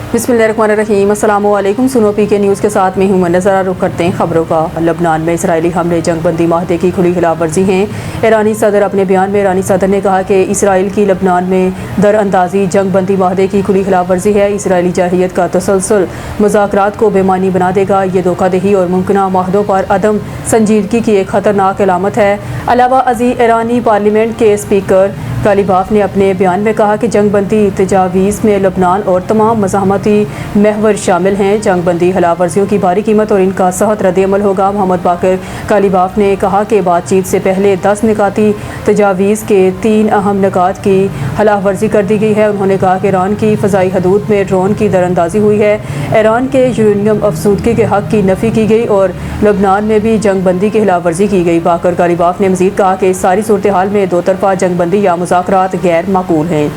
बिस्मिल्लाहिर्रहमानिर्रहीम। अस्सलाम वालेकुम। सुनो पी के न्यूज़ के साथ में हूँ नज़र रुख करते हैं खबरों का। लबनान में इसराइली हमले जंग बंदी माहदे की खुली खिलाफ वर्जी हैं। ईरानी सदर अपने बयान में ईरानी सदर ने कहा कि इसराइल की लबनान में दरअंदाजी जंग बंदी माहदे की खुली खिलाफ वर्जी है। इसराइली जारहियत का तसलसल मुज़ाकरात को बेमानी बना देगा। ये धोखादही और मुमकिन माहदों पर अदम संजीदगी की एक ख़तरनाक अलामत है। अलावा अजी ईरानी पार्लियामेंट के स्पीकर कालिबाफ ने अपने बयान में कहा कि जंग बंदी तजावीज़ में लबनान और तमाम मज़ाहमती महवर शामिल हैं। जंग बंदी खिलाफ वर्जियों की भारी कीमत और इनका सख्त रद्द-ए-अमल होगा। मोहम्मद बाकर कालिबाफ ने कहा कि बातचीत से पहले 10 निकाती तजावीज़ के 3 अहम निकात की खिलाफ वर्जी कर दी गई है। उन्होंने कहा कि ईरान की फ़ज़ाई हदूद में ड्रोन की दरअंदाजी हुई है, ईरान के यूरेनियम अफसूदगी के हक़ की नफ़ी की गई और लबनान में भी जंग बंदी की खिलाफ वर्जी की गई। बाकर कालिबाफ ने मज़ीद कहा कि इस सारी सूरत हाल में दो तरफ़ा जंग बंदी या मुज़ाकरात गैर माकूल हैं।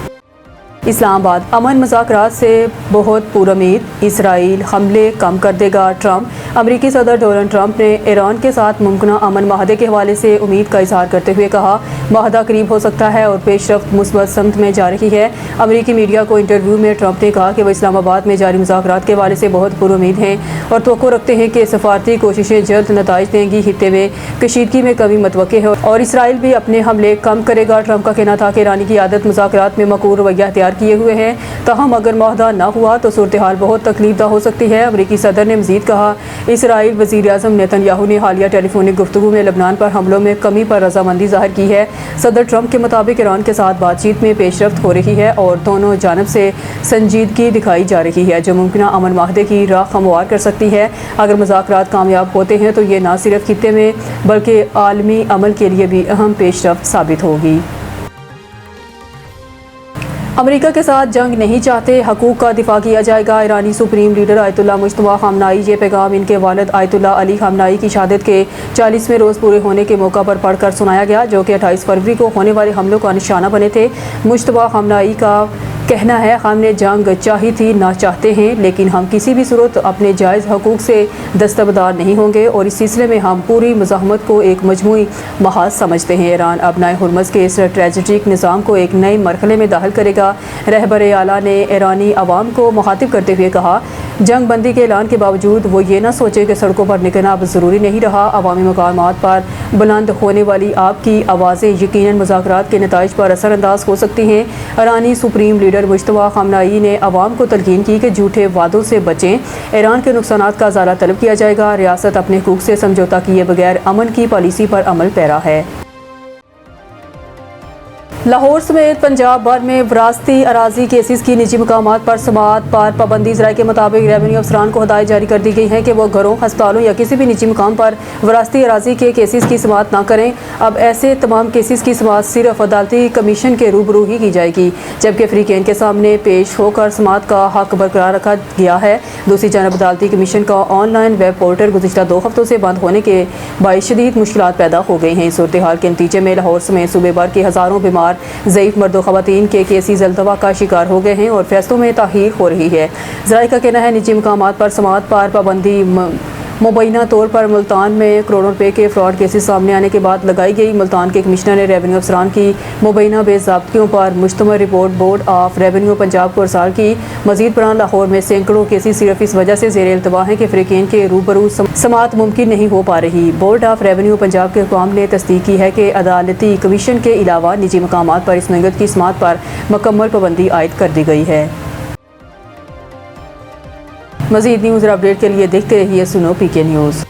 इस्लामाबाद अमन मुज़ाकरात से बहुत पुरुमीद, इसराइल हमले कम कर देगा ट्रंप। अमरीकी सदर डोनाल्ड ट्रंप ने ईरान के साथ मुमकिन अमन माहदे के हवाले से उम्मीद का इजहार करते हुए कहा, माहदा करीब हो सकता है और पेशरफ्त मुस्बत समत में जा रही है। अमरीकी मीडिया को इंटरव्यू में ट्रंप ने कहा कि वह इस्लामाबाद में जारी मुज़ाकरात के हवाले से बहुत पुरुमीद हैं और तवक्को रखते हैं कि सफारती कोशिशें जल्द नताइज देंगी। हित्ते में कशीदगी में कमी मतवक्के है और इसराइल भी अपने हमले कम करेगा। ट्रंप का कहना था कि ईरानी की आदत मुज़ाकरात में मकूल रवैया अख्तियार किए हुए हैं, ताहम अगर माहदा न हुआ तो सूरत हाल बहुत तकलीफदा हो सकती है। अमरीकी सदर ने मजीद कहा, इसराइल वज़ीर आज़म नेतन्याहू ने हालिया टेलीफोनिक गुफ्तगू में लबनान पर हमलों में कमी पर रजामंदी ज़ाहिर की है। सदर ट्रंप के मुताबिक ईरान के साथ बातचीत में पेशरफ्त हो रही है और दोनों जानब से संजीदगी दिखाई जा रही है, जो मुमकिन अमन माहदे की राह हमवार कर सकती है। अगर मुज़ाकरात कामयाब होते हैं तो ये न सिर्फ खित्ते में बल्कि आलमी अमल के लिए भी अहम पेशरफ्त साबित होगी। अमेरिका के साथ जंग नहीं चाहते, हकूक़ का दिफा किया जाएगा। ईरानी सुप्रीम लीडर आयतुल्लाह मुज्तबा ख़ामनाई ये पैगाम इनके वालिद आयतुल्लाह अली ख़ामनाई की शहादत के 40वें रोज़ पूरे होने के मौका पर पढ़कर सुनाया गया, जो कि 28 फरवरी को होने वाले हमलों का निशाना बने थे। मुज्तबा ख़ामनाई का कहना है, हमने जंग चाही थी, ना चाहते हैं, लेकिन हम किसी भी सूरत अपने जायज़ हकूक़ से दस्तबरदार नहीं होंगे और इस सिलसिले में हम पूरी मुज़ाहमत को एक मजमूई महाज समझते हैं। ईरान अपना हुर्मज़ के स्ट्रेटजिक निज़ाम को एक नए मरहले में दाखिल करेगा। रहबर आला ने ईरानी अवाम को मुखातिब करते हुए कहा, जंग बंदी के ऐलान के बावजूद वो ये ना सोचे कि सड़कों पर निकलना अब ज़रूरी नहीं रहा। अवामी मकामात पर बुलंद होने वाली आपकी आवाज़ें यकीनन मुज़ाकरात के नताइज पर असरअंदाज हो सकती हैं। ईरानी सुप्रीम लीडर मुज्तबा ख़ामनाई ने अवाम को तलकीन की कि झूठे वादों से बचें। ईरान के नुकसानात का ज़ाला तलब किया जाएगा। रियासत अपने हकूक़ से समझौता किए बगैर अमन की पॉलिसी पर अमल पैरा है। लाहौर समेत पंजाब भर में विरासती अराजी केसेस की निजी मकामात पर समाअत पर पाबंदी। ज़राए के मुताबिक रेवेन्यू अफसरान को हिदायत जारी कर दी गई है कि वो घरों, हस्पतालों या किसी भी निजी मकाम पर विरासती अराजी के केसेस की समाअत न करें। अब ऐसे तमाम केसेस की समाअत सिर्फ अदालती कमीशन के रूबरू ही की जाएगी, जबकि फ़रीक़ैन के सामने पेश होकर समाअत का हक बरकरार रखा गया है। दूसरी जानब अदालती कमीशन का ऑनलाइन वेब पोर्टल गुज़िश्ता 2 हफ्तों से बंद होने के बाइस शदीद मुश्किलात पैदा हो गई हैं। सूरत हाल के नतीजे में लाहौर समेत सूबे भर के हज़ारों बीमार ज़ईफ़ मर्द व ख़वातीन के केसेस अल्तवा का शिकार हो गए हैं और फैसलों में ताख़ीर हो रही है। ज़राए का कहना है, निजी मकामात पर समाअत पर पाबंदी मुबैना तौर पर मुल्तान में करोड़ों रुपए के फ्रॉड केसेस सामने आने के बाद लगाई गई। मुल्तान के कमिश्नर ने रेवेन्यू अफसरान की मुबैना बेज़ाब्तियों पर मुश्तमिल report board of revenue Punjab को अरसाल की। मज़ीद बरान लाहौर में सैकड़ों केसेस सिर्फ इस वजह से ज़ेर इल्तवा हैं कि फ़रीक़ैन के रूबरू समाअत मुमकिन नहीं हो पा रही। बोर्ड ऑफ रेवेन्यू पंजाब के हुक्काम ने तस्दीक की है कि अदालती कमीशन के अलावा निजी मकामात पर इस नोयत की समाअत पर मुकम्मल पाबंदी आयद कर दी गई है। मज़ीद न्यूज़ और अपडेट के लिए देखते रहिए सुनो पी के न्यूज़।